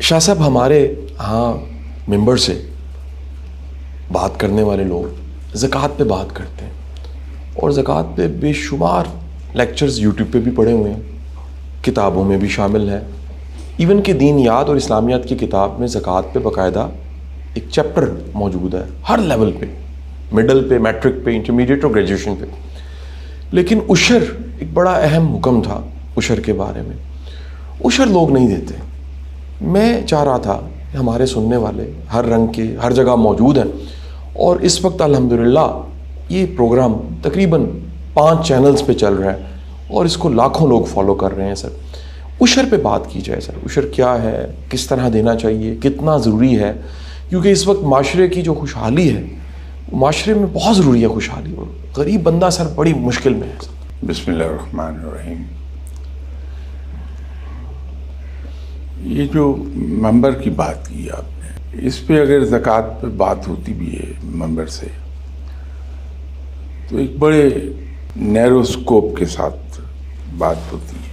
شاہ صاحب ہمارے ہاں ممبر سے بات کرنے والے لوگ زکوٰۃ پہ بات کرتے ہیں اور زکوٰۃ پہ بے شمار لیکچرز یوٹیوب پہ بھی پڑے ہوئے ہیں, کتابوں میں بھی شامل ہے. ایون کہ دین یاد اور اسلامیات کی کتاب میں زکوٰۃ پہ باقاعدہ ایک چیپٹر موجود ہے ہر لیول پہ, مڈل پہ, میٹرک پہ, انٹرمیڈیٹ اور گریجویشن پہ. لیکن عشر ایک بڑا اہم حکم تھا عشر کے بارے میں. عشر لوگ نہیں دیتے. میں چاہ رہا تھا کہ ہمارے سننے والے ہر رنگ کے ہر جگہ موجود ہیں اور اس وقت الحمدللہ یہ پروگرام تقریباً 5 چینلز پہ چل رہا ہے اور اس کو لاکھوں لوگ فالو کر رہے ہیں. سر عشر پہ بات کی جائے. سر عشر کیا ہے, کس طرح دینا چاہیے, کتنا ضروری ہے, کیونکہ اس وقت معاشرے کی جو خوشحالی ہے معاشرے میں بہت ضروری ہے خوشحالی, اور غریب بندہ سر بڑی مشکل میں ہے. بسم اللہ الرحمن الرحیم. یہ جو ممبر کی بات کی آپ نے, اس پہ اگر زکوٰۃ پہ بات ہوتی بھی ہے ممبر سے تو ایک بڑے نیرو اسکوپ کے ساتھ بات ہوتی ہے.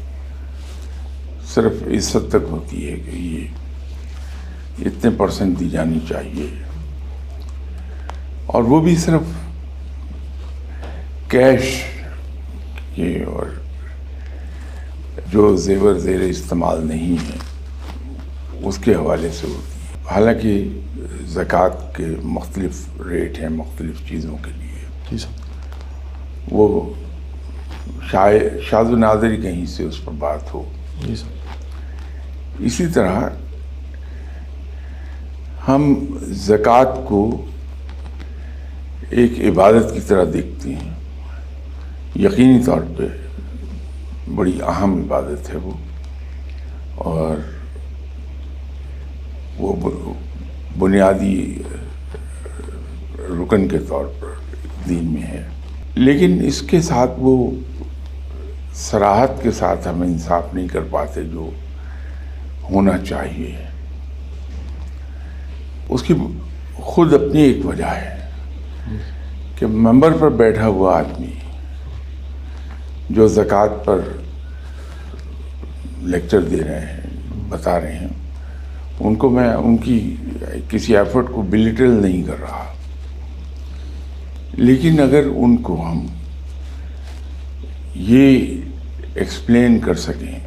صرف اس حد تک ہوتی ہے کہ یہ اتنے % دی جانی چاہیے, اور وہ بھی صرف کیش کے اور جو زیور زیر استعمال نہیں ہے اس کے حوالے سے ہوتی ہے. حالانکہ زکوٰۃ کے مختلف ریٹ ہیں مختلف چیزوں کے لیے. جی سر. وہ شاذ و نادر ہی کہیں سے اس پر بات ہو. جی سر. اسی طرح ہم زکوٰۃ کو ایک عبادت کی طرح دیکھتے ہیں. یقینی طور پہ بڑی اہم عبادت ہے وہ, اور وہ بنیادی رکن کے طور پر دین میں ہے. لیکن اس کے ساتھ وہ صراحت کے ساتھ ہم انصاف نہیں کر پاتے جو ہونا چاہیے. اس کی خود اپنی ایک وجہ ہے کہ ممبر پر بیٹھا ہوا آدمی جو زکوٰۃ پر لیکچر دے رہے ہیں, بتا رہے ہیں, ان کو میں ان کی کسی ایفرٹ کو بلیٹل نہیں کر رہا, لیکن اگر ان کو ہم یہ ایکسپلین کر سکیں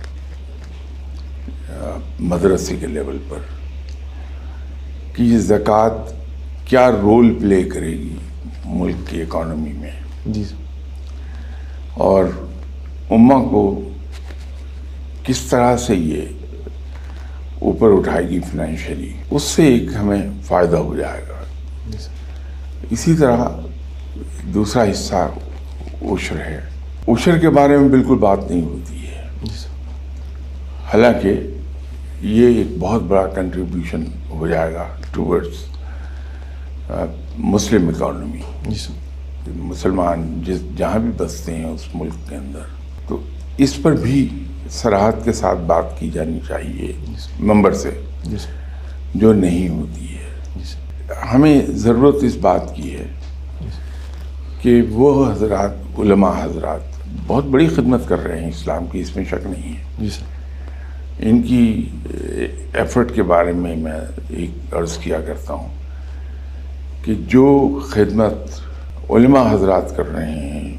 مدرسے کے لیول پر کہ یہ زکوٰۃ کیا رول پلے کرے گی ملک کی اکانومی میں, جی سر, اور امہ کو کس طرح سے یہ اوپر اٹھائے گی فائنینشلی, اس سے ایک ہمیں فائدہ ہو جائے گا. اسی طرح دوسرا حصہ عشر ہے. عشر کے بارے میں بالکل بات نہیں ہوتی ہے, حالانکہ یہ ایک بہت بڑا کنٹریبیوشن ہو جائے گا ٹورڈز مسلم اکانومی. جی سر. مسلمان جہاں بھی بستے ہیں اس ملک کے اندر, تو اس پر بھی صراحت کے ساتھ بات کی جانی چاہیے ممبر سے, جو نہیں ہوتی ہے. ہمیں ضرورت اس بات کی ہے کہ وہ حضرات, علماء حضرات بہت بڑی خدمت کر رہے ہیں اسلام کی, اس میں شک نہیں ہے. جی سر. ان کی ایفرٹ کے بارے میں ایک عرض کیا کرتا ہوں کہ جو خدمت علماء حضرات کر رہے ہیں,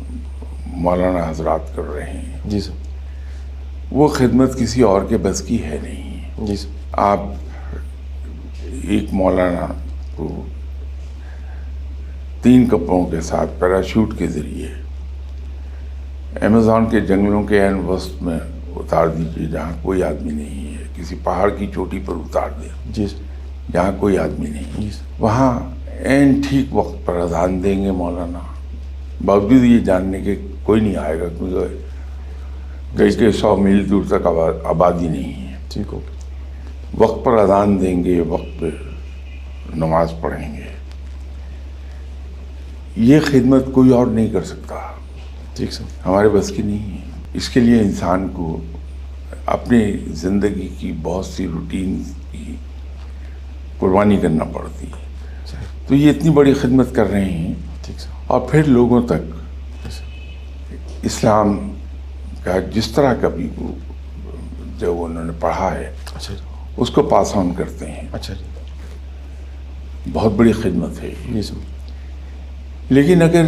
مولانا حضرات کر رہے ہیں, جی سر, وہ خدمت کسی اور کے بس کی ہے نہیں. جی سر. آپ ایک مولانا کو 3 کپڑوں کے ساتھ پیراشوٹ کے ذریعے ایمیزون کے جنگلوں کے عین وسط میں اتار دیجیے جہاں کوئی آدمی نہیں ہے, کسی پہاڑ کی چوٹی پر اتار دیں. جی سر. جہاں کوئی آدمی نہیں, جی سر. وہاں عین ٹھیک وقت پر اذان دیں گے مولانا, باوجود یہ جاننے کے کوئی نہیں آئے گا کیونکہ کئی 100 میل دور تک آبادی نہیں ہے. ٹھیک ہو. وقت پر اذان دیں گے, وقت پہ نماز پڑھیں گے. یہ خدمت کوئی اور نہیں کر سکتا. ٹھیک سر. ہمارے بس کی نہیں ہے. اس کے لیے انسان کو اپنی زندگی کی بہت سی روٹین کی قربانی کرنا پڑتی ہے. تو یہ اتنی بڑی خدمت کر رہے ہیں, اور پھر لوگوں تک اسلام کا جس طرح کا بھی جو انہوں نے پڑھا ہے اس کو پاس آن کرتے ہیں. اچھا جی. بہت بڑی خدمت ہے. جی سر. لیکن اگر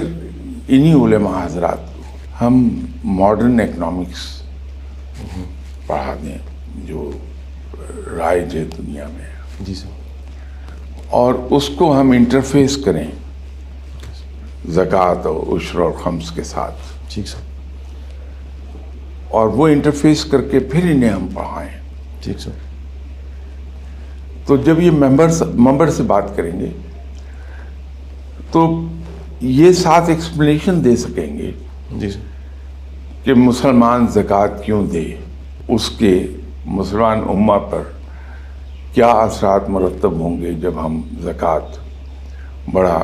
انہی علماء حضرات کو ہم ماڈرن اکنامکس پڑھا دیں جو رائج ہے دنیا میں, جی سر. اور اس کو ہم انٹرفیس کریں زکوٰۃ اور عشر اور خمس کے ساتھ, ٹھیک سر. اور وہ انٹرفیس کر کے پھر انہیں ہم پڑھائیں, ٹھیک سر. تو جب یہ ممبر سے بات کریں گے تو یہ ساتھ ایکسپلینیشن دے سکیں گے جی سر. کہ مسلمان زکوٰۃ کیوں دے, اس کے مسلمان امہ پر کیا اثرات مرتب ہوں گے جب ہم زکوٰۃ بڑا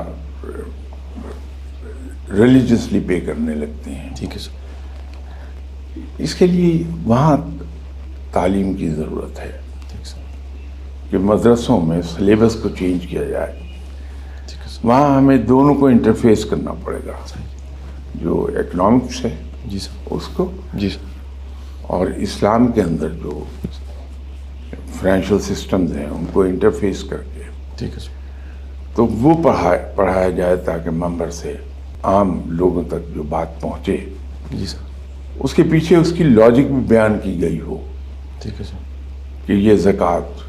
ریلیجسلی پے کرنے لگتے ہیں. ٹھیک ہے سر. اس کے لیے وہاں تعلیم کی ضرورت ہے ٹھیک سر. کہ مدرسوں میں سلیبس کو چینج کیا جائے. ٹھیک ہے سر. وہاں ہمیں دونوں کو انٹرفیس کرنا پڑے گا, جو اکنامکس ہے جی سر. اس کو, جی سر. اور اسلام کے اندر جو فائنینشیل سسٹمز ہیں ان کو انٹرفیس کر کے ٹھیک ہے سر. تو وہ پڑھایا جائے تاکہ ممبر سے عام لوگوں تک جو بات پہنچے, جی سر. اس کے پیچھے اس کی لاجک بھی بیان کی گئی ہو ٹھیک ہے سر. کہ یہ زکوٰۃ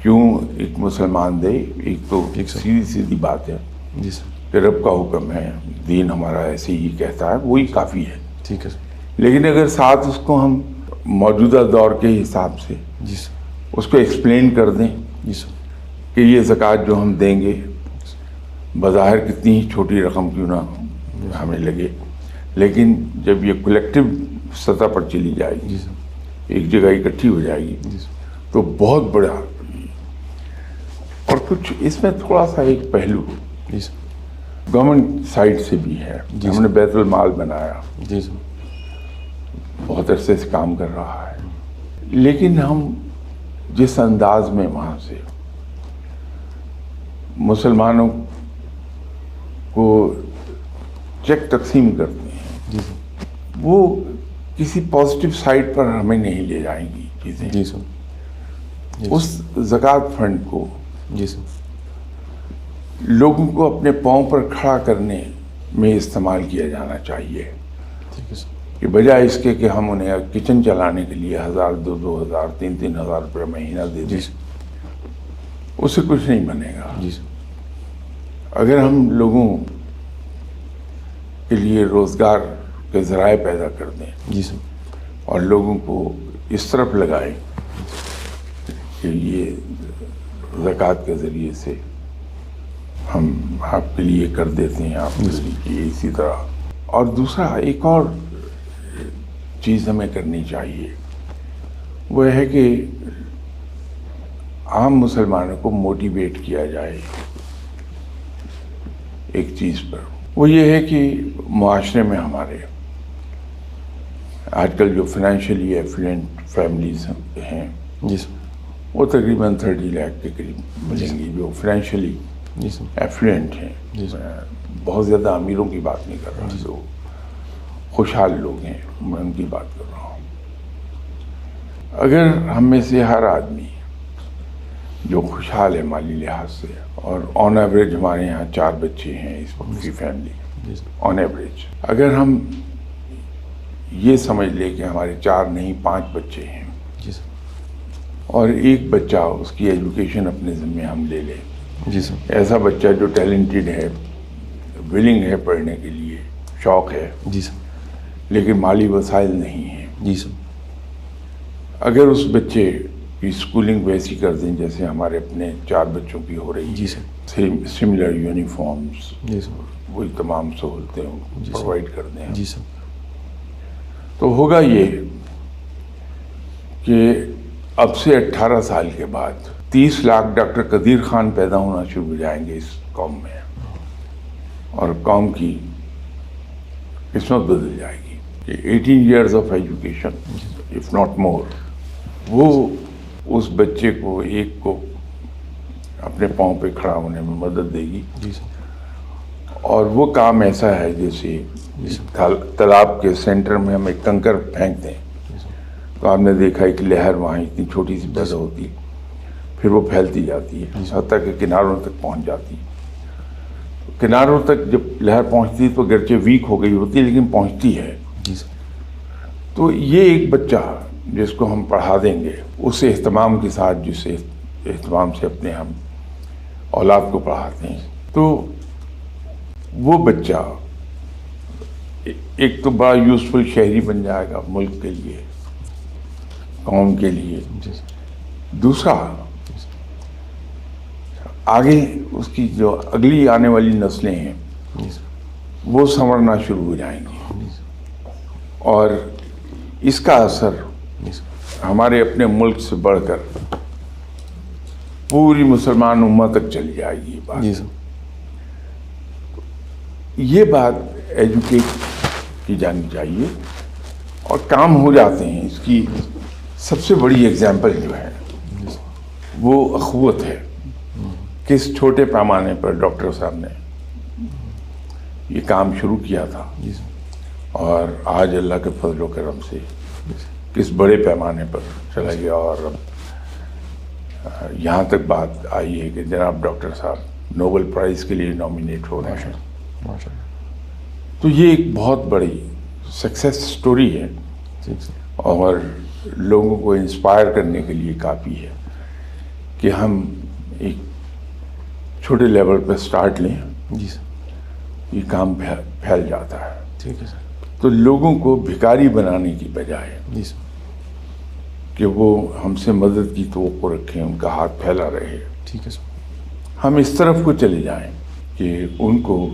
کیوں ایک مسلمان دے. ایک تو ٹھیک سر. سیدھی بات ہے جی سر. کہ رب کا حکم ہے, دین ہمارا ایسے ہی کہتا ہے, وہی کافی ہے. ٹھیک ہے سر. لیکن اگر ساتھ اس کو ہم موجودہ دور کے حساب سے جی سر. اس کو ایکسپلین کر دیں جی سر. کہ یہ زکوٰۃ جو ہم دیں گے بظاہر کتنی ہی چھوٹی رقم کیوں نہ ہمیں لگے, لیکن جب یہ کلیکٹیو سطح پر چلی جائے گی, جی سر. ایک جگہ اکٹھی ہو جائے گی, جی سر. تو بہت بڑا. اور کچھ اس میں تھوڑا سا ایک پہلو جی سر. گورنمنٹ سائڈ سے بھی ہے. جی ہم سر. نے بیت المال بنایا, جی سر. بہت عرصے سے کام کر رہا ہے, لیکن ہم جس انداز میں وہاں سے مسلمانوں کو چیک تقسیم کرتے ہیں, جی سر. وہ کسی پازیٹیو سائڈ پر ہمیں نہیں لے جائیں گی چیزیں. جی سر. اس زکوٰۃ فنڈ کو جی سر. لوگوں کو اپنے پاؤں پر کھڑا کرنے میں استعمال کیا جانا چاہیے, ٹھیک ہے سر. کہ بجائے اس کے کہ ہم انہیں کچن چلانے کے لیے 1000, 2000, 3000 روپے مہینہ دے دیں, جی سر. اس سے کچھ نہیں بنے گا. جی سر. اگر ہم لوگوں کے لیے روزگار کے ذرائع پیدا کر دیں جی سر. اور لوگوں کو اس طرف لگائیں کہ یہ زکوٰۃ کے ذریعے سے ہم آپ کے لیے کر دیتے ہیں, آپ کے لیے اسی طرح. اور دوسرا ایک اور چیز ہمیں کرنی چاہیے, وہ ہے کہ عام مسلمانوں کو موٹیویٹ کیا جائے ایک چیز پر. وہ یہ ہے کہ معاشرے میں ہمارے آج کل جو فائنینشلی ایفلوئنٹ فیملیز ہیں, جی سر. وہ تقریباً 30 لاکھ کے قریب ملیں گی جو فائنینشلی جی سر. ایفلوئنٹ ہیں. جی سر. میں بہت زیادہ امیروں کی بات نہیں کر رہا, جو خوشحال لوگ ہیں میں ان کی بات کر رہا ہوں. اگر ہم میں سے ہر آدمی جو خوشحال ہے مالی لحاظ سے, اور آن ایوریج ہمارے یہاں 4 بچے ہیں اس وقت کی family, G sir. On average اگر ہم یہ سمجھ لیں کہ ہمارے 4 نہیں 5 بچے ہیں, جی سر. اور ایک بچہ اس کی ایجوکیشن اپنے ذمہ ہم لے لیں, جی سر. ایسا بچہ جو ٹیلنٹڈ ہے, ولنگ ہے پڑھنے کے لیے, شوق ہے, جی سر. لیکن مالی وسائل نہیں ہیں, جی سر. اگر اس بچے کی اسکولنگ ویسی کر دیں جیسے ہمارے اپنے 4 بچوں کی ہو رہی جی ہے, سر. سملر یونیفارمز, جی سر. وہی تمام سہولتیں جی سر. پرووائڈ کر دیں, جی سر. تو ہوگا یہ کہ اب سے 18 سال کے بعد 30 لاکھ ڈاکٹر قدیر خان پیدا ہونا شروع ہو جائیں گے اس قوم میں, اور قوم کی قسمت بدل جائے گی. 18 years of education if not more, وہ اس بچے کو ایک کو اپنے پاؤں پہ کھڑا ہونے میں مدد دے گی. جی سر. اور وہ کام ایسا ہے جیسے تالاب کے سینٹر میں ہم ایک کنکر پھینک دیں تو آپ نے دیکھا ایک لہر وہاں اتنی چھوٹی سی پیدا ہوتی ہے، پھر وہ پھیلتی جاتی ہے حتیٰ کہ کناروں تک پہنچ جاتی ہے. کناروں تک جب لہر پہنچتی ہے تو گرچہ ویک ہو گئی ہوتی ہے لیکن پہنچتی ہے. جی سر. تو یہ ایک بچہ جس کو ہم پڑھا دیں گے اس اہتمام کے ساتھ جس اہتمام سے اپنے ہم اولاد کو پڑھاتے ہیں، تو وہ بچہ ایک تو بڑا یوزفل شہری بن جائے گا ملک کے لیے، قوم کے لیے. دوسرا آگے اس کی جو اگلی آنے والی نسلیں ہیں وہ سنورنا شروع ہو جائیں گی، اور اس کا اثر ہمارے اپنے ملک سے بڑھ کر پوری مسلمان امت تک چلی جائے گی. یہ بات ایجوکیٹ کی جانی چاہیے، اور کام ہو جاتے ہیں. اس کی سب سے بڑی ایگزامپل جو ہے وہ اخوت ہے. کس چھوٹے پیمانے پر ڈاکٹر صاحب نے یہ کام شروع کیا تھا، اور آج اللہ کے فضل و کرم سے کس بڑے پیمانے پر چلا گیا، اور اب یہاں تک بات آئی ہے کہ جناب ڈاکٹر صاحب نوبل پرائز کے لیے نامینیٹ ہو رہے ہیں. تو یہ ایک بہت بڑی سکسیس سٹوری ہے، اور لوگوں کو انسپائر کرنے کے لیے کافی ہے کہ ہم ایک چھوٹے لیول پہ سٹارٹ لیں. جی سر. یہ کام پھیل جاتا ہے. ٹھیک ہے سر. تو لوگوں کو بھکاری بنانے کی بجائے جی سر کہ وہ ہم سے مدد کی توقع رکھیں، ان کا ہاتھ پھیلا رہے، ٹھیک ہے سر. ہم اس طرف کو چلے جائیں کہ ان کو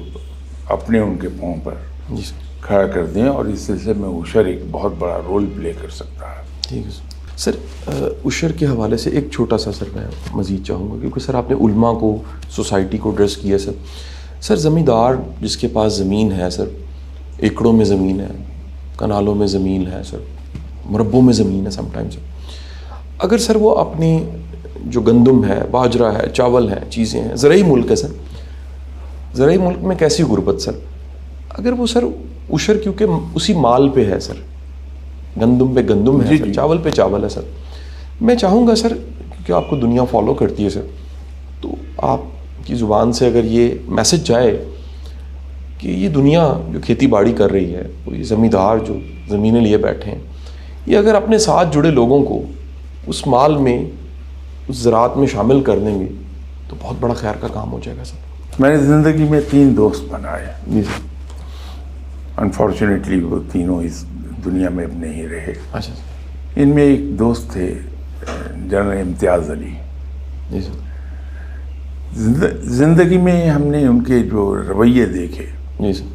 اپنے ان کے پاؤں پر جی سر. کھڑا کر دیں، اور اس سلسلے میں عشر ایک بہت بڑا رول پلے کر سکتا ہے. ٹھیک ہے سر. سر عشر کے حوالے سے ایک چھوٹا سا سر میں مزید چاہوں گا، کیونکہ سر آپ نے علماء کو، سوسائٹی کو ایڈریس کیا سر. سر زمیندار جس کے پاس زمین ہے سر، ایکڑوں میں زمین ہے، کنالوں میں زمین ہے سر، مربوں میں زمین ہے سم ٹائم سر، اگر سر وہ اپنی جو گندم ہے، باجرہ ہے، چاول ہے، چیزیں ہیں، زرعی ملک ہے سر، زرعی ملک میں کیسی غربت سر، اگر وہ سر عشر کیونکہ اسی مال پہ ہے سر، گندم پہ گندم ہے سر، چاول پہ چاول ہے سر، میں چاہوں گا سر کیونکہ آپ کو دنیا فالو کرتی ہے سر، تو آپ کی زبان سے اگر یہ میسج جائے کہ یہ دنیا جو کھیتی باڑی کر رہی ہے، وہ یہ زمیندار جو زمینیں لیے بیٹھے ہیں، یہ اگر اپنے ساتھ جڑے لوگوں کو اس مال میں، اس زراعت میں شامل کر دیں گے تو بہت بڑا خیر کا کام ہو جائے گا سر. میں نے زندگی میں 3 دوست بنائے. جی سر. انفارچونیٹلی وہ تینوں اس دنیا میں اب نہیں رہے. اچھا سر. ان میں ایک دوست تھے جنرل امتیاز علی. جی سر. زندگی میں ہم نے ان کے جو رویے دیکھے، جی سر.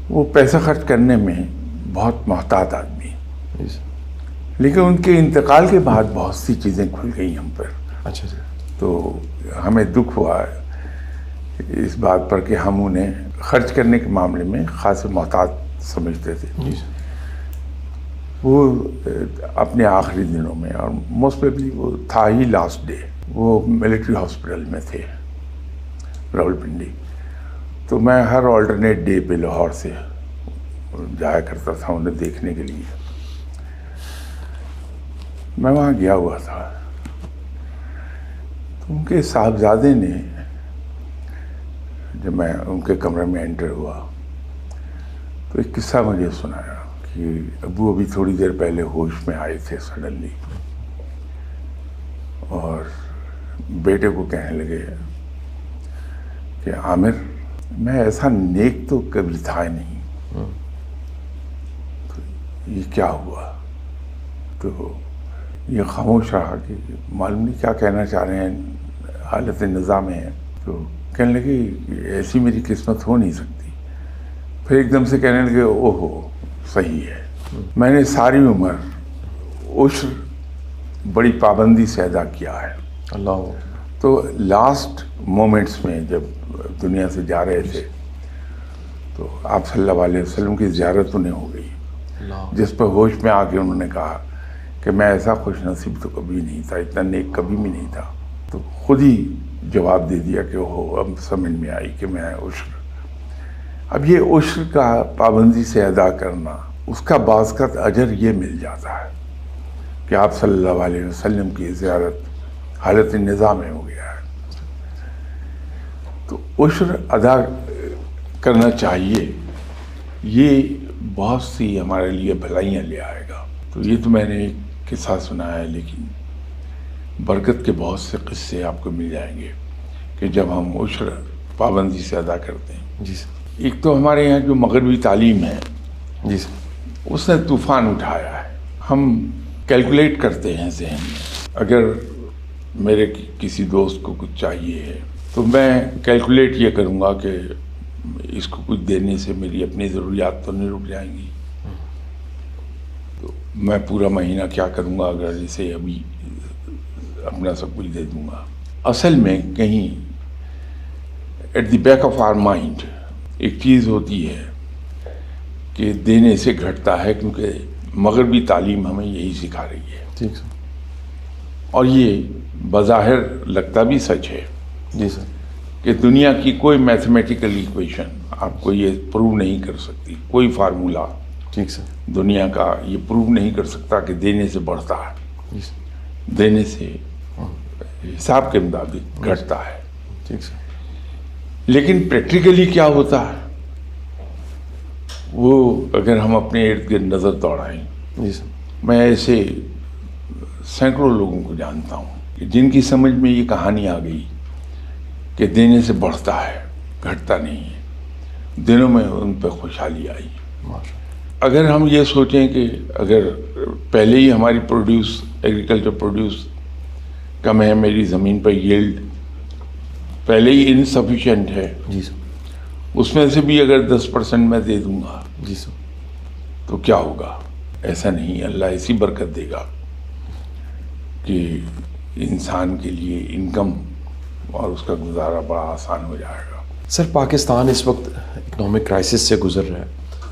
وہ پیسہ خرچ کرنے میں بہت محتاط آدمی، جی سر. لیکن ان کے انتقال کے بعد بہت سی چیزیں کھل گئی ہم پر. اچھا سر. تو ہمیں دکھ ہوا اس بات پر کہ ہم انہیں خرچ کرنے کے معاملے میں خاص محتاط سمجھتے تھے. جی سر. وہ اپنے آخری دنوں میں، اور موسٹ پروبیبلی وہ تھا ہی لاسٹ ڈے، وہ ملٹری ہاسپٹل میں تھے راولپنڈی. تو میں ہر آلٹرنیٹ ڈے پہ لاہور سے جایا کرتا تھا انہیں دیکھنے کے لیے. میں وہاں گیا ہوا تھا تو ان کے صاحبزادے نے، جب میں ان کے کمرے میں انٹر ہوا تو ایک قصہ مجھے سنایا کہ ابو ابھی تھوڑی دیر پہلے ہوش میں آئے تھے سڈنلی، اور بیٹے کو کہنے لگے کہ عامر، میں ایسا نیک تو کبھی تھا ہی نہیں، تو یہ کیا ہوا؟ تو یہ خاموش رہا کہ معلوم نہیں کیا کہنا چاہ رہے ہیں، حالت نزاع میں ہے. تو کہنے لگے کہ ایسی میری قسمت ہو نہیں سکتی. پھر ایک دم سے کہنے لگے اوہو صحیح ہے، میں نے ساری عمر عشر بڑی پابندی سے ادا کیا ہے. اللہ. تو لاسٹ مومنٹس میں جب دنیا سے جا رہے تھے تو آپ صلی اللہ علیہ وسلم کی زیارت انہیں ہو گئی، جس پر ہوش میں آ کے انہوں نے کہا کہ میں ایسا خوش نصیب تو کبھی نہیں تھا، اتنا نیک کبھی بھی نہیں تھا. تو خود ہی جواب دے دیا کہ اوہ اب سمجھ میں آئی کہ میں عشر. اب یہ عشر کا پابندی سے ادا کرنا، اس کا بعض کا اجر یہ مل جاتا ہے کہ آپ صلی اللہ علیہ وسلم کی زیارت حالت نظام میں ہو گیا ہے، تو عشر ادا کرنا چاہیے. یہ بہت سی ہمارے لیے بھلائیاں لے آئے گا. تو یہ تو میں نے ایک قصہ سنا ہے، لیکن برکت کے بہت سے قصے آپ کو مل جائیں گے کہ جب ہم عشر پابندی سے ادا کرتے ہیں. جی سر. ایک تو ہمارے یہاں جو مغربی تعلیم ہے جی سر. اس نے طوفان اٹھایا ہے. ہم کیلکولیٹ کرتے ہیں ذہن میں. اگر میرے کسی دوست کو کچھ چاہیے ہے تو میں کیلکولیٹ یہ کروں گا کہ اس کو کچھ دینے سے میری اپنی ضروریات تو نہیں رک جائیں گی. تو میں پورا مہینہ کیا کروں گا اگر اسے ابھی اپنا سب کچھ دے دوں گا. اصل میں کہیں at the back of our mind ایک چیز ہوتی ہے کہ دینے سے گھٹتا ہے، کیونکہ مغربی تعلیم ہمیں یہی سکھا رہی ہے. ٹھیک سر. اور یہ بظاہر لگتا بھی سچ ہے. جی سر. کہ دنیا کی کوئی میتھمیٹیکل ایکویشن آپ کو یہ پروو نہیں کر سکتی، کوئی فارمولا ٹھیک سر. دنیا کا یہ پروو نہیں کر سکتا کہ دینے سے بڑھتا ہے، جی سر. دینے سے حساب کے مطابق گھٹتا ہے. ٹھیک سر. لیکن پریکٹیکلی کیا ہوتا ہے وہ اگر ہم اپنے ارد گرد نظر دوڑائیں، جی سر. میں میں ایسے سینکڑوں لوگوں کو جانتا ہوں کہ جن کی سمجھ میں یہ کہانی آ گئی کہ دینے سے بڑھتا ہے، گھٹتا نہیں ہے. دنوں میں ان پہ خوشحالی آئی. اگر ہم یہ سوچیں کہ اگر پہلے ہی ہماری ایگریکلچر پروڈیوس کم ہے، میری زمین پر ییلڈ پہلے ہی انسفیشینٹ ہے، جی سر. اس میں سے بھی اگر 10% میں دے دوں گا جی سر. تو کیا ہوگا؟ ایسا نہیں. اللہ ایسی برکت دے گا کہ انسان کے لیے انکم اور اس کا گزارا بڑا آسان ہو جائے گا. سر پاکستان اس وقت اکنامک کرائسس سے گزر رہا ہے.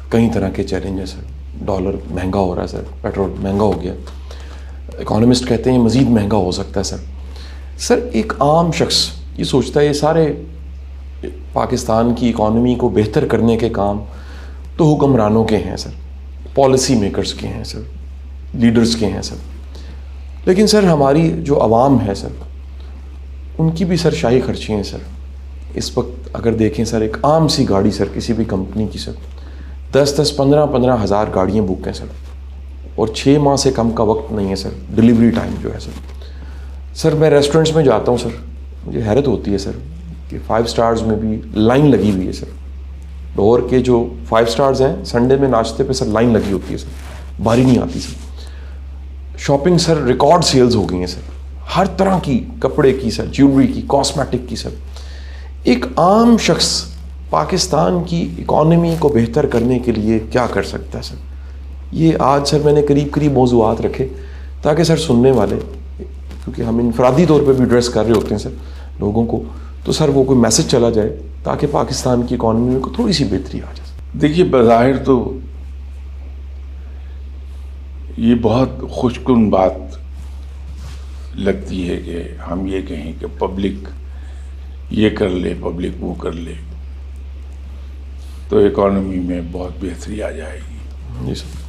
کئی طرح کے چیلنج ہیں سر. ڈالر مہنگا ہو رہا ہے سر، پیٹرول مہنگا ہو گیا. اکانومسٹ کہتے ہیں مزید مہنگا ہو سکتا ہے سر. سر ایک عام شخص یہ سوچتا ہے یہ سارے پاکستان کی اکانومی کو بہتر کرنے کے کام تو حکمرانوں کے ہیں سر، پالیسی میکرز کے ہیں سر، لیڈرز کے ہیں سر. لیکن سر ہماری جو عوام ہے سر ان کی بھی سر شاہی خرچی ہیں سر. اس وقت اگر دیکھیں سر ایک عام سی گاڑی سر کسی بھی کمپنی کی سر 10-15 ہزار گاڑیاں بک ہیں سر، اور 6 ماہ سے کم کا وقت نہیں ہے سر ڈلیوری ٹائم جو ہے سر. سر میں ریسٹورنٹس میں جاتا ہوں سر، مجھے حیرت ہوتی ہے سر کہ 5 اسٹارز میں بھی لائن لگی ہوئی ہے سر. لاہور کے جو 5 اسٹارز ہیں سنڈے میں ناشتے پہ سر لائن لگی ہوتی ہے سر، باری نہیں آتی سر. شاپنگ سر ریکارڈ سیلز ہو گئی ہیں سر، ہر طرح کی، کپڑے کی سر، جیولری کی، کاسمیٹک کی سر. ایک عام شخص پاکستان کی اکانومی کو بہتر کرنے کے لیے کیا کر سکتا ہے سر؟ یہ آج سر میں نے قریب موضوعات رکھے تاکہ سر سننے والے، کیونکہ ہم انفرادی طور پہ بھی ایڈریس کر رہے ہوتے ہیں سر لوگوں کو، تو سر وہ کوئی میسج چلا جائے تاکہ پاکستان کی اکانومی میں تھوڑی سی بہتری آ جائے. دیکھیے بظاہر تو یہ بہت خوش کن بات لگتی ہے کہ ہم یہ کہیں کہ پبلک یہ کر لے، پبلک وہ کر لے تو اکانومی میں بہت بہتری آ جائے گی. جی سر.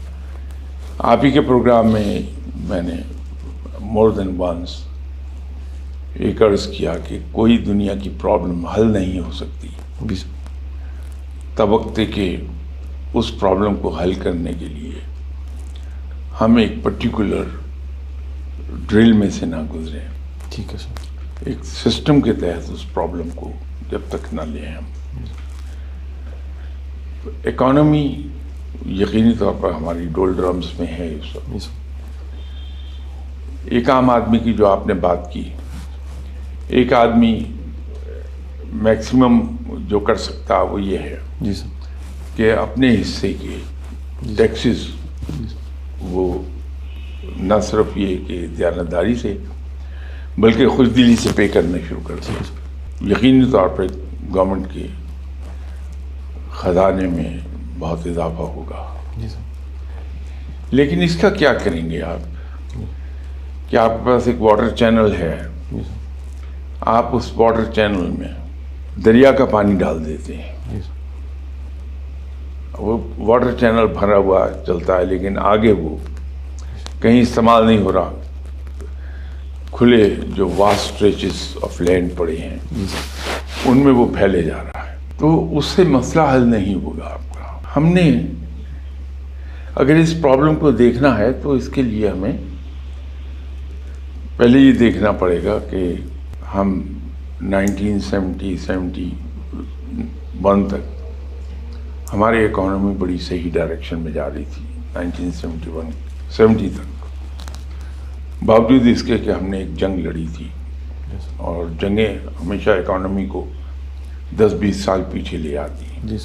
آپ ہی کے پروگرام میں نے مور دین ونس ایک عرض کیا کہ کوئی دنیا کی پرابلم حل نہیں ہو سکتی جی سر. تب وقت کہ اس پرابلم کو حل کرنے کے لیے ہم ایک پرٹیکولر ڈرل میں سے نہ گزریں. ٹھیک ہے سر. ایک سسٹم کے تحت اس پرابلم کو جب تک نہ لیں ہم. اکانومی یقینی طور پر ہماری ڈول ڈرمز میں ہے اس وقت. جی سر. ایک عام آدمی کی جو آپ نے بات کی، ایک آدمی میکسیمم جو کر سکتا وہ یہ ہے جی سر. کہ اپنے حصے کے ٹیکسز وہ نہ صرف یہ کہ دیانتداری سے بلکہ خوش دلی سے پے کرنا شروع کر دیں. یقینی طور پر گورنمنٹ کے خزانے میں بہت اضافہ ہوگا. جی سر. لیکن اس کا کیا کریں گے آپ کہ آپ کے پاس ایک واٹر چینل ہے، جی سر. آپ اس واٹر چینل میں دریا کا پانی ڈال دیتے ہیں، جی سر. وہ واٹر چینل بھرا ہوا چلتا ہے لیکن آگے وہ کہیں استعمال نہیں ہو رہا، کھلے جو واسٹ اسٹریچز آف لینڈ پڑے ہیں ان میں وہ پھیلے جا رہا ہے، تو اس سے مسئلہ حل نہیں ہوگا آپ کا۔ ہم نے اگر اس پرابلم کو دیکھنا ہے تو اس کے لیے ہمیں پہلے یہ دیکھنا پڑے گا کہ ہم 1971 تک ہماری اکانومی بڑی صحیح ڈائریکشن میں جا رہی تھی، 1970 تک، باوجود اس کے کہ ہم نے ایک جنگ لڑی تھی، اور جنگیں ہمیشہ اکانومی کو 10-20 سال پیچھے لے آتی ہیں۔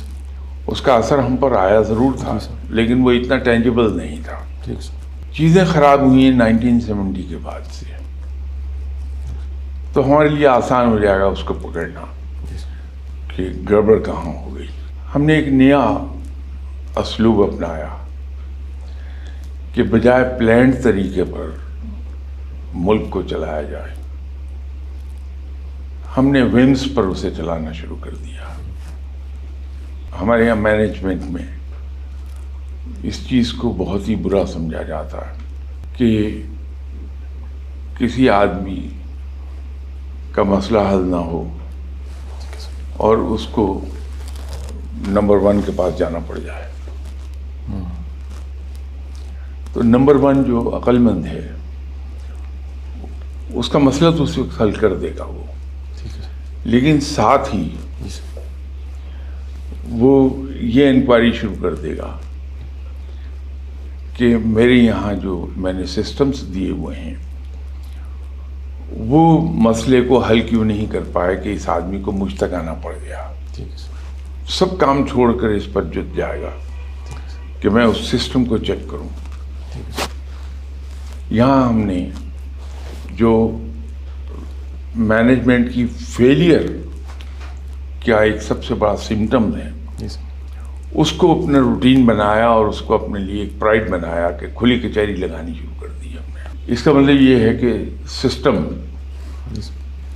اس کا اثر ہم پر آیا ضرور تھا، لیکن وہ اتنا ٹینجیبل نہیں تھا۔ چیزیں خراب ہوئی ہیں 1970 کے بعد سے، تو ہمارے لیے آسان ہو جائے گا اس کو پکڑنا کہ گڑبڑ کہاں ہو گئی۔ ہم نے ایک نیا اسلوب اپنایا کہ بجائے پلانڈ طریقے پر ملک کو چلایا جائے، ہم نے ومز پر اسے چلانا شروع کر دیا۔ ہمارے یہاں مینجمنٹ میں اس چیز کو بہت ہی برا سمجھا جاتا ہے کہ کسی آدمی کا مسئلہ حل نہ ہو اور اس کو نمبر 1 کے پاس جانا پڑ جائے۔ تو نمبر 1 جو عقل مند ہے اس کا مسئلہ تو اس وقت حل کر دے گا وہ، لیکن ساتھ ہی وہ یہ انکوائری شروع کر دے گا کہ میرے یہاں جو میں نے سسٹمز دیے ہوئے ہیں وہ مسئلے کو حل کیوں نہیں کر پائے کہ اس آدمی کو مجھ تک آنا پڑ گیا۔ سب کام چھوڑ کر اس پر جت جائے گا کہ میں اس سسٹم کو چیک کروں۔ یہاں ہم نے جو مینجمنٹ کی فیلئر کیا ایک سب سے بڑا سمٹم ہے، اس کو اپنا روٹین بنایا اور اس کو اپنے لیے ایک پرائڈ بنایا کہ کھلی کچہری لگانی شروع کر دی ہم نے۔ اس کا مطلب یہ ہے کہ سسٹم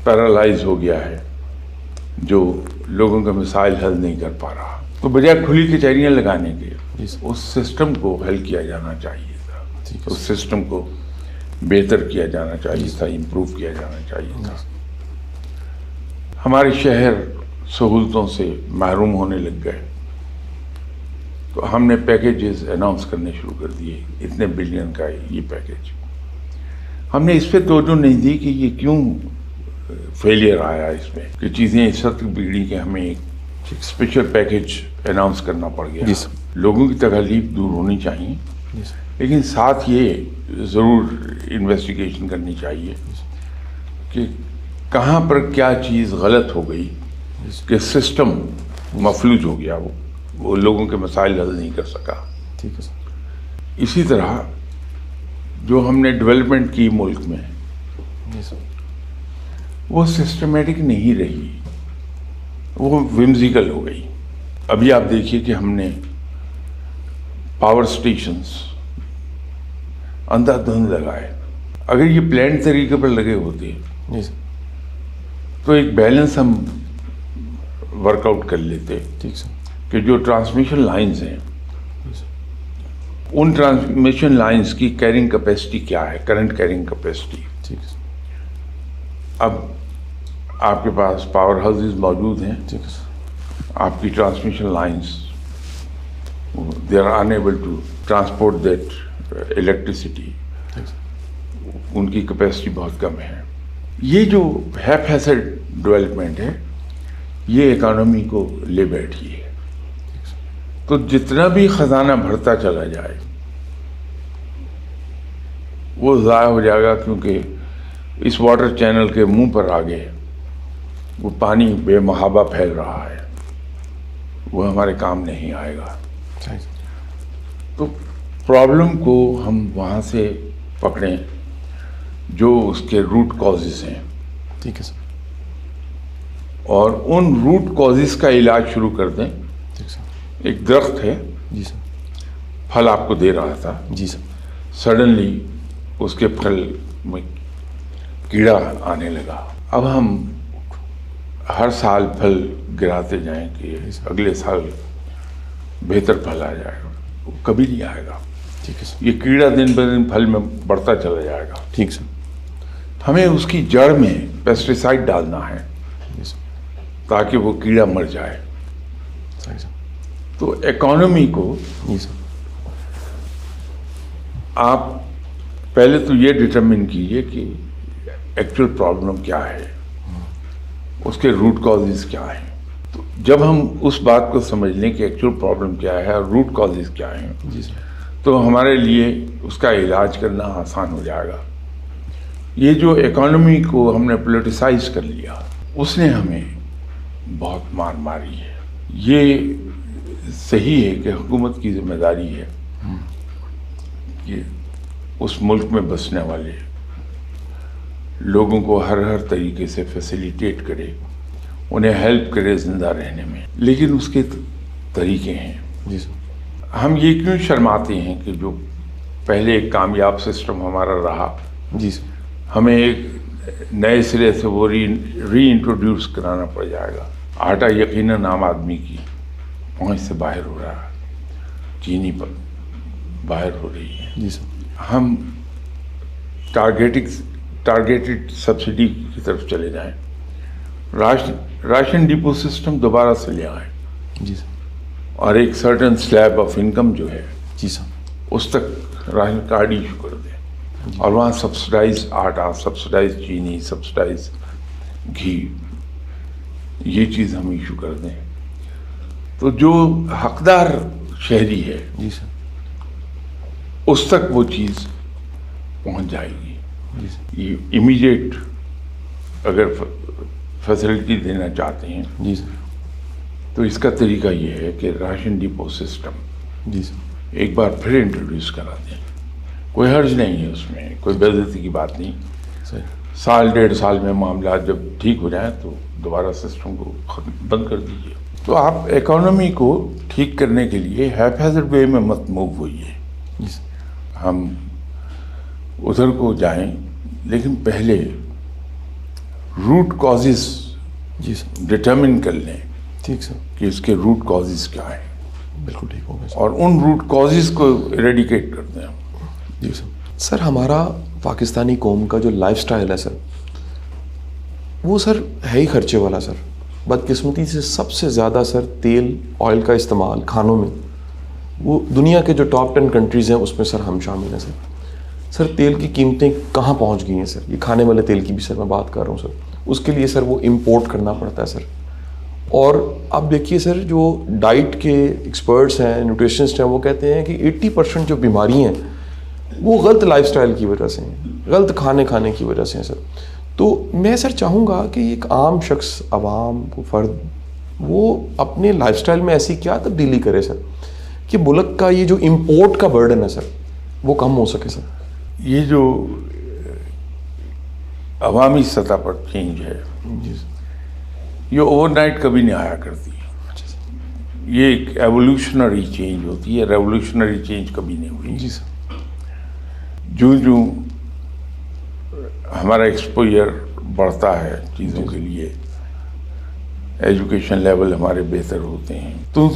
پیرالائز ہو گیا ہے جو لوگوں کا مسائل حل نہیں کر پا رہا، تو بجائے کھلی کچہریاں لگانے کے اس سسٹم کو حل کیا جانا چاہیے تھا، اس سسٹم کو بہتر کیا جانا چاہیے تھا، امپروو کیا جانا چاہیے تھا۔ ہمارے شہر سہولتوں سے محروم ہونے لگ گئے، تو ہم نے پیکیجز اناؤنس کرنے شروع کر دیے، اتنے بلین کا یہ پیکیج۔ ہم نے اس پہ توجہ نہیں دی کہ یہ کیوں فیلئر آیا اس میں، کہ چیزیں اس حد تک بگڑی کہ ہمیں ایک اسپیشل پیکیج اناؤنس کرنا پڑ گیا۔ لوگوں کی تکالیف دور ہونی چاہیے، لیکن ساتھ یہ ضرور انویسٹیگیشن کرنی چاہیے کہ کہاں پر کیا چیز غلط ہو گئی کہ سسٹم مفلوج ہو گیا، وہ لوگوں کے مسائل حل نہیں کر سکا۔ اسی طرح جو ہم نے ڈیولپمنٹ کی ملک میں وہ سسٹمیٹک نہیں رہی، وہ ومزیکل ہو گئی۔ ابھی آپ دیکھیے کہ ہم نے پاور سٹیشنز اندھا دھند لگائے، اگر یہ پلانڈ طریقے پر لگے ہوتے تو ایک بیلنس ہم ورک آؤٹ کر لیتے کہ جو ٹرانسمیشن لائنز ہیں ان ٹرانسمیشن لائنز کی کیرنگ کیپیسٹی کیا ہے، کرنٹ کیرنگ کیپیسٹی۔ اب آپ کے پاس پاور ہاؤسز موجود ہیں، آپ کی transmission lines they are enable to transport that electricity, ان کی کیپیسٹی بہت کم ہے۔ یہ جو ہیپ ہیسڈ ڈیولپمنٹ ہے یہ اکانومی کو لے بیٹھی ہے، تو جتنا بھی خزانہ بھرتا چلا جائے وہ ضائع ہو جائے گا، کیونکہ اس واٹر چینل کے منہ پر آگے وہ پانی بے محابہ پھیل رہا ہے، وہ ہمارے کام نہیں آئے گا۔ تو پرابلم کو ہم وہاں سے پکڑیں جو اس کے روٹ کازز ہیں، ٹھیک ہے سر، اور ان روٹ کازز کا علاج شروع کر دیں۔ ایک درخت ہے جی سر، پھل آپ کو دے رہا تھا، جی سر، سڈنلی اس کے پھل میں کیڑا آنے لگا۔ اب ہم ہر سال پھل گراتے جائیں کہ اگلے سال بہتر پھل آ جائے گا، وہ کبھی نہیں آئے گا۔ ٹھیک ہے سر. یہ کیڑا دن بہ دن پھل میں بڑھتا چلا جائے گا. ٹھیک سر. ہمیں اس کی جڑ میں پیسٹیسائڈ ڈالنا ہے جی سر. تاکہ وہ کیڑا مر جائے. صحیح سر. تو اکانومی کو جی سر. آپ پہلے تو یہ ڈٹرمن کیجئے کہ ایکچوئل پرابلم کیا ہے, اس کے روٹ کازز کیا ہیں. تو جب ہم اس بات کو سمجھ لیں کہ ایکچوئل پرابلم کیا ہے اور روٹ کازز کیا ہیں, جی سر. تو ہمارے لیے اس کا علاج کرنا آسان ہو جائے گا. یہ جو اکانومی کو ہم نے پولیٹیسائز کر لیا, اس نے ہمیں بہت مار ماری ہے. یہ صحیح ہے کہ حکومت کی ذمہ داری ہے کہ اس ملک میں بسنے والے لوگوں کو ہر طریقے سے فیسیلیٹیٹ کرے, انہیں ہیلپ کرے زندہ رہنے میں. لیکن اس کے طریقے ہیں. جی سر. ہم یہ کیوں شرماتے ہیں کہ جو پہلے ایک کامیاب سسٹم ہمارا رہا, جی سر. ہمیں ایک نئے سرے سے وہ ری انٹروڈیوس کرانا پڑ جائے گا. آٹا یقیناً عام آدمی کی پہنچ سے باہر ہو رہا ہے, چینی پر باہر ہو رہی ہے. جی سر. ہم ٹارگیٹڈ سبسڈی کی طرف چلے جائیں, راشن ڈپو سسٹم دوبارہ سے لے آئیں. جی سر. اور ایک سرٹن سلیب آف انکم جو ہے جی سر. اس تک راشن کارڈ ایشو کر دیں, اور وہاں سبسڈائز آٹا, سبسڈائز چینی, سبسڈائز گھی, یہ چیز ہم ایشو کر دیں. تو جو حقدار شہری ہے جی سر. اس تک وہ چیز پہنچ جائے گی. جی سر. یہ امیڈیٹ اگر فیسلٹی دینا چاہتے ہیں جی سر. تو اس کا طریقہ یہ ہے کہ راشن ڈپو سسٹم جی سر. ایک بار پھر انٹروڈیوس کرا دیں. کوئی حرج نہیں ہے اس میں, کوئی بے عزتی کی بات نہیں. صحیح. سال ڈیڑھ سال میں معاملات جب ٹھیک ہو جائیں تو دوبارہ سسٹم کو بند کر دیجیے. تو آپ اکانومی کو ٹھیک کرنے کے لیے ہیفیزڈ وے میں مت موو ہوئیے. جی سر. ہم ادھر کو جائیں, لیکن پہلے روٹ کازز جی سر. ڈٹرمن کر لیں ٹھیک سر. کہ اس کے روٹ کازز کیا ہیں, بالکل ٹھیک ہو گیا سر. اور ان روٹ کازز کو ایریڈیکیٹ کر دیں. جی سر. سر ہمارا پاکستانی قوم کا جو لائف سٹائل ہے سر, وہ سر ہے ہی خرچے والا سر. بدقسمتی سے سب سے زیادہ سر تیل آئل کا استعمال کھانوں میں, وہ دنیا کے جو ٹاپ 10 کنٹریز ہیں اس میں سر ہم شامل ہیں سر. سر تیل کی قیمتیں کہاں پہنچ گئی ہیں سر. یہ کھانے والے تیل کی بھی سر میں بات کر رہا ہوں سر. اس کے لیے سر وہ امپورٹ کرنا پڑتا ہے سر. اور اب دیکھیے سر جو ڈائٹ کے ایکسپرٹس ہیں, نیوٹریشنسٹ ہیں, وہ کہتے ہیں کہ 80% جو بیماری ہیں وہ غلط لائف سٹائل کی وجہ سے ہیں, غلط کھانے کی وجہ سے ہیں سر. تو میں سر چاہوں گا کہ ایک عام شخص, عوام فرد, وہ اپنے لائف سٹائل میں ایسی کیا تبدیلی کرے سر کہ ملک کا یہ جو امپورٹ کا برڈن ہے سر وہ کم ہو سکے سر. یہ جو عوامی سطح پر چینج ہے جی سر. یہ اوور نائٹ کبھی نہیں آیا کرتی. اچھا سر. یہ ایک ایولیوشنری چینج ہوتی ہے, ریولیوشنری چینج کبھی نہیں ہوئی. جی سر. جو ہمارا ایکسپوجر بڑھتا ہے چیزوں کے لیے, ایجوکیشن لیول ہمارے بہتر ہوتے ہیں, تو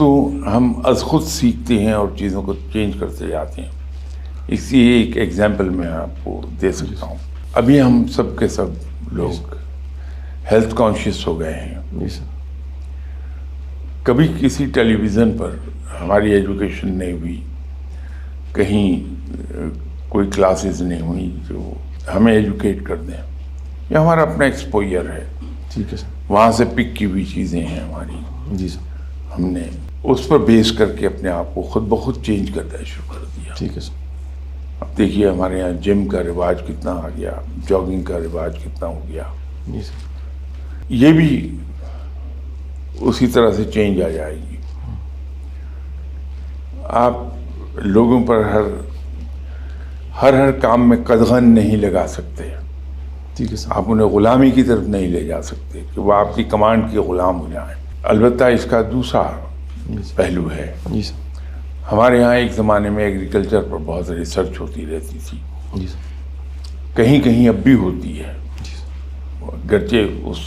ہم از خود سیکھتے ہیں اور چیزوں کو چینج کرتے جاتے ہیں. اس کی ایک ایگزامپل میں آپ کو دے سکتا ہوں. ابھی ہم سب کے سب لوگ ہیلتھ کانشیس ہو گئے ہیں. جی سر. کبھی کسی ٹیلی ویژن پر ہماری ایجوکیشن نہیں ہوئی, کہیں کوئی کلاسز نہیں ہوئی جو ہمیں ایجوکیٹ کر دیں. یہ ہمارا اپنا ایکسپوجر ہے. ٹھیک ہے سر. وہاں سے پک کی ہوئی چیزیں ہیں ہماری. جی سر. ہم نے اس پر بیس کر کے اپنے آپ کو خود بخود چینج کرنا شروع کر دیا. ٹھیک ہے سر. اب دیکھیے ہمارے یہاں جم کا رواج کتنا آ گیا, جاگنگ کا رواج کتنا ہو گیا. جی سر. یہ بھی اسی طرح سے چینج آ جائے گی. آپ لوگوں پر ہر کام میں قدغن نہیں لگا سکتے. ٹھیک ہے سر. آپ انہیں غلامی کی طرف نہیں لے جا سکتے کہ وہ آپ کی کمانڈ کے غلام ہو جائیں. البتہ اس کا دوسرا پہلو ہے. جی سر. ہمارے یہاں ایک زمانے میں ایگریکلچر پر بہت ریسرچ ہوتی رہتی تھی. جی سر. کہیں کہیں اب بھی ہوتی ہے, گرچہ اس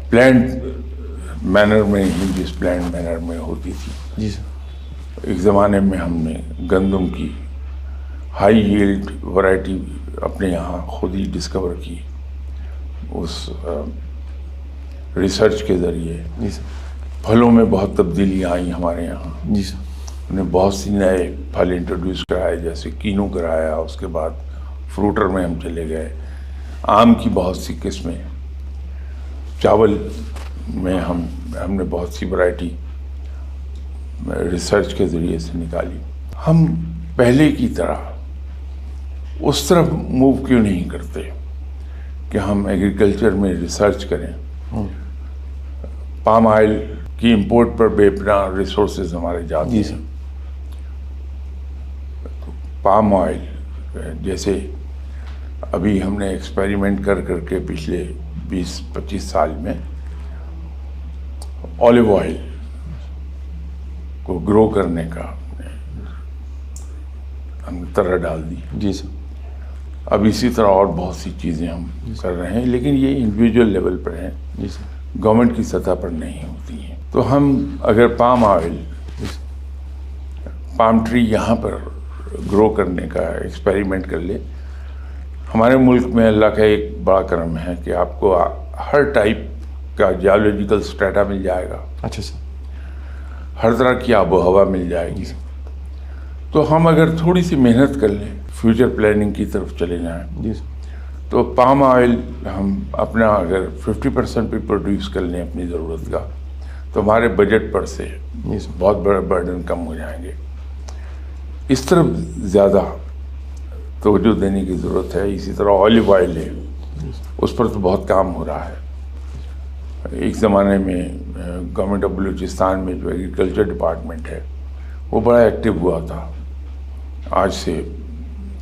پلانٹ مینر میں ہی جس پلانٹ مینر میں ہوتی تھی. جی سر. ایک زمانے میں ہم نے گندم کی ہائی ییلڈ ورائٹی اپنے یہاں خود ہی ڈسکور کی اس ریسرچ کے ذریعے. جی سر. پھلوں میں بہت تبدیلیاں آئیں ہمارے یہاں. جی سر. ہم نے بہت سی نئے پھل انٹروڈیوس کرائے، جیسے کینو کرایا، اس کے بعد فروٹر میں ہم چلے گئے، آم کی بہت سی قسمیں، چاول میں ہم نے بہت سی ورائٹی ریسرچ کے ذریعے سے نکالی. ہم پہلے کی طرح اس طرف موو کیوں نہیں کرتے کہ ہم ایگریکلچر میں ریسرچ کریں. پام آئل کی امپورٹ پر بے پناہ ریسورسز ہمارے جاتے ہیں. جی سر. پام آئل جیسے ابھی ہم نے ایکسپیریمنٹ کر کے پچھلے 20-25 سال میں اولیو آئل کو گرو کرنے کا ہم نے طرح ڈال دی. جی سر. اب اسی طرح اور بہت سی چیزیں ہم کر رہے ہیں، لیکن یہ انڈیویجول لیول پر ہیں. جی سر. گورنمنٹ کی سطح پر نہیں ہوتی ہیں. تو ہم اگر پام آئل، پام ٹری یہاں پر گرو کرنے کا ایکسپیریمنٹ کر لے. ہمارے ملک میں اللہ کا ایک بڑا کرم ہے کہ آپ کو ہر ٹائپ کا جیولوجیکل اسٹیٹا مل جائے گا. اچھا سر. ہر طرح کی آب و ہوا مل جائے گی. تو ہم اگر تھوڑی سی محنت کر لیں، فیوچر پلاننگ کی طرف چلے جائیں، جی سر، تو پام آئل ہم اپنا اگر 50% بھی پروڈیوس کر لیں اپنی ضرورت کا، تو ہمارے بجٹ پر سے بہت بڑا برڈن کم ہو جائیں گے. اس طرف زیادہ توجہ دینے کی ضرورت ہے. اسی طرح آلیو آئل ہے، اس پر تو بہت کام ہو رہا ہے. ایک زمانے میں گورنمنٹ آف بلوچستان میں جو ایگریکلچر ڈپارٹمنٹ ہے وہ بڑا ایکٹیو ہوا تھا، آج سے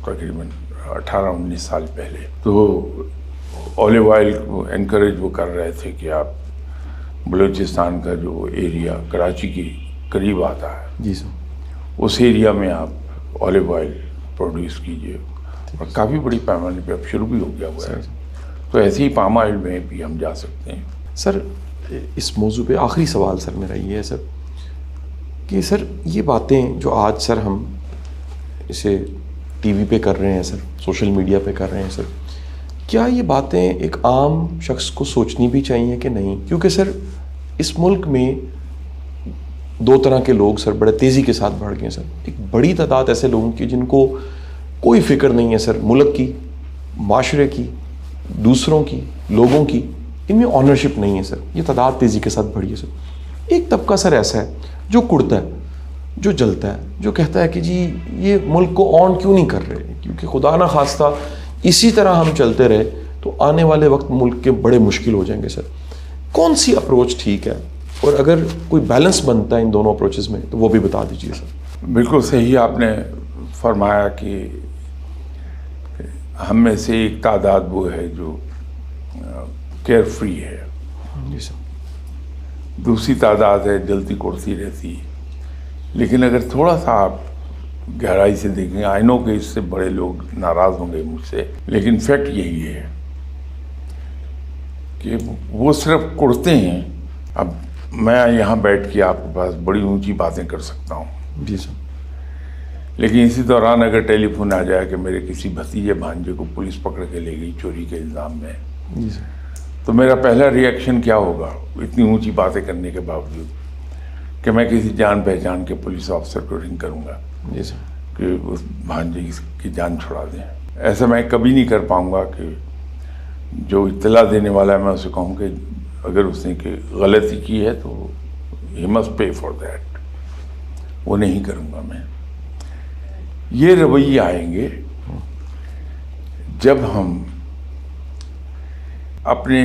تقریباً 18-19 سال پہلے. تو آلیو آئل کو انکریج وہ کر رہے تھے کہ آپ بلوچستان کا جو ایریا کراچی کے قریب آتا ہے، جی سر، اس ایریا میں آپ آلیو آئل پروڈیوس کیجئے، اور کافی بڑی پیمانے پہ اب شروع بھی ہو گیا ہوا ہے. تو ایسے ہی پام آئل میں بھی ہم جا سکتے ہیں. سر اس موضوع پہ آخری سوال سر میرا یہ ہے سر کہ سر یہ باتیں جو آج سر ہم اسے ٹی وی پہ کر رہے ہیں، سر سوشل میڈیا پہ کر رہے ہیں، سر کیا یہ باتیں ایک عام شخص کو سوچنی بھی چاہیے کہ نہیں؟ کیونکہ سر اس ملک میں دو طرح کے لوگ سر بڑے تیزی کے ساتھ بڑھ گئے ہیں. سر ایک بڑی تعداد ایسے لوگوں کی جن کو کوئی فکر نہیں ہے سر ملک کی، معاشرے کی، دوسروں کی، لوگوں کی، ان میں آنرشپ نہیں ہے سر. یہ تعداد تیزی کے ساتھ بڑھی ہے سر. ایک طبقہ سر ایسا ہے جو کڑتا ہے، جو جلتا ہے، جو کہتا ہے کہ جی یہ ملک کو آن کیوں نہیں کر رہے، کیونکہ خدا نہ خواستہ اسی طرح ہم چلتے رہے تو آنے والے وقت ملک کے بڑے مشکل ہو جائیں گے. سر کون سی اپروچ ٹھیک ہے، اور اگر کوئی بیلنس بنتا ہے ان دونوں اپروچز میں تو وہ بھی بتا دیجیے سر. بالکل صحیح آپ نے فرمایا کہ ہم میں سے ایک تعداد وہ ہے جو کیئر فری ہے، جی سر. دوسری تعداد ہے جلتی کوڑتی رہتی. لیکن اگر تھوڑا سا آپ گہرائی سے دیکھیں، آئی نو کہ اس سے بڑے لوگ ناراض ہوں گے مجھ سے، لیکن فیکٹ یہی ہے کہ وہ صرف کڑتے ہیں. اب میں یہاں بیٹھ کے آپ کے پاس بڑی اونچی باتیں کر سکتا ہوں، جی سر، لیکن اسی دوران اگر ٹیلی فون آ جائے کہ میرے کسی بھتیجے بھانجے کو پولیس پکڑ کے لے گئی چوری کے الزام میں، جی سر، تو میرا پہلا ری ایکشن کیا ہوگا اتنی اونچی باتیں کرنے کے باوجود؟ کہ میں کسی جان پہچان کے پولیس آفیسر کو رنگ کروں گا جی سر، کہ اس بھانجے کی جان چھڑا دیں. ایسا میں کبھی نہیں کر پاؤں گا کہ جو اطلاع دینے والا ہے میں اسے کہوں کہ اگر اس نے کہ غلطی کی ہے تو he must pay for that. وہ نہیں کروں گا میں. یہ رویے آئیں گے جب ہم اپنے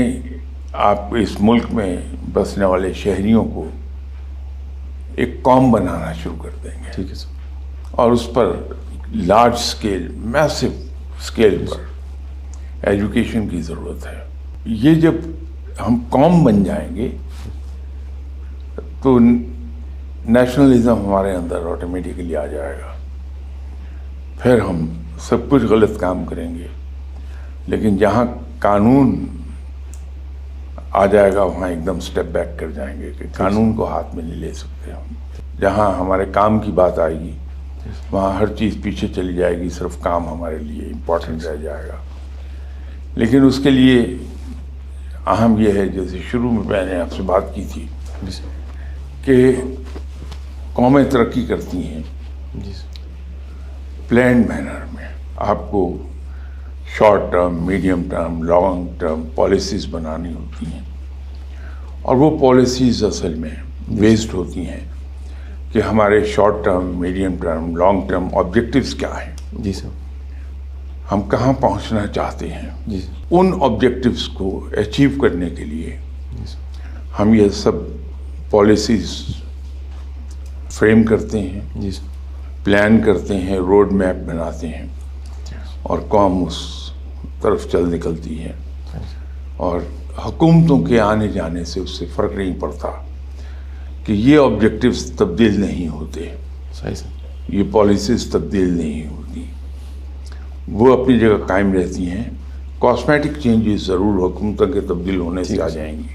آپ اس ملک میں بسنے والے شہریوں کو ایک قوم بنانا شروع کر دیں گے. ٹھیک ہے سر. اور اس پر لارج اسکیل، میسو اسکیل پر ایجوکیشن کی ضرورت ہے. یہ جب ہم قوم بن جائیں گے تو نیشنلزم ہمارے اندر آٹومیٹکلی آ جائے گا. پھر ہم سب کچھ غلط کام کریں گے، لیکن جہاں قانون آ جائے گا وہاں ایک دم سٹیپ بیک کر جائیں گے کہ قانون کو ہاتھ میں نہیں لے سکتے ہم. جہاں ہمارے کام کی بات آئے گی وہاں ہر چیز پیچھے چلی جائے گی، صرف کام ہمارے لیے امپورٹنٹ رہ جائے گا. لیکن اس کے لیے اہم یہ ہے، جیسے شروع میں نے آپ سے بات کی تھی کہ قومیں ترقی کرتی ہیں پلانڈ مینر میں. آپ کو short term, medium term, long term policies بنانی ہوتی ہیں، اور وہ پالیسیز اصل میں بیسڈ ہوتی ہیں کہ ہمارے short term, medium term, long term objectives کیا ہیں. جی سر. ہم کہاں پہنچنا چاہتے ہیں. جی سر. ان آبجیکٹیوز کو اچیو کرنے کے لیے ہم یہ سب پالیسیز فریم کرتے ہیں، جی سر. پلان کرتے ہیں، روڈ میپ بناتے ہیں، اور قوم اس طرف چل نکلتی ہے. اور حکومتوں کے آنے جانے سے اس سے فرق نہیں پڑتا کہ یہ آبجیکٹیوز تبدیل نہیں ہوتے، صحیح سر. یہ پالیسیز تبدیل نہیں ہوتی، وہ اپنی جگہ قائم رہتی ہیں. کاسمیٹک چینجز ضرور حکومتوں کے تبدیل ہونے سے آ جائیں گی،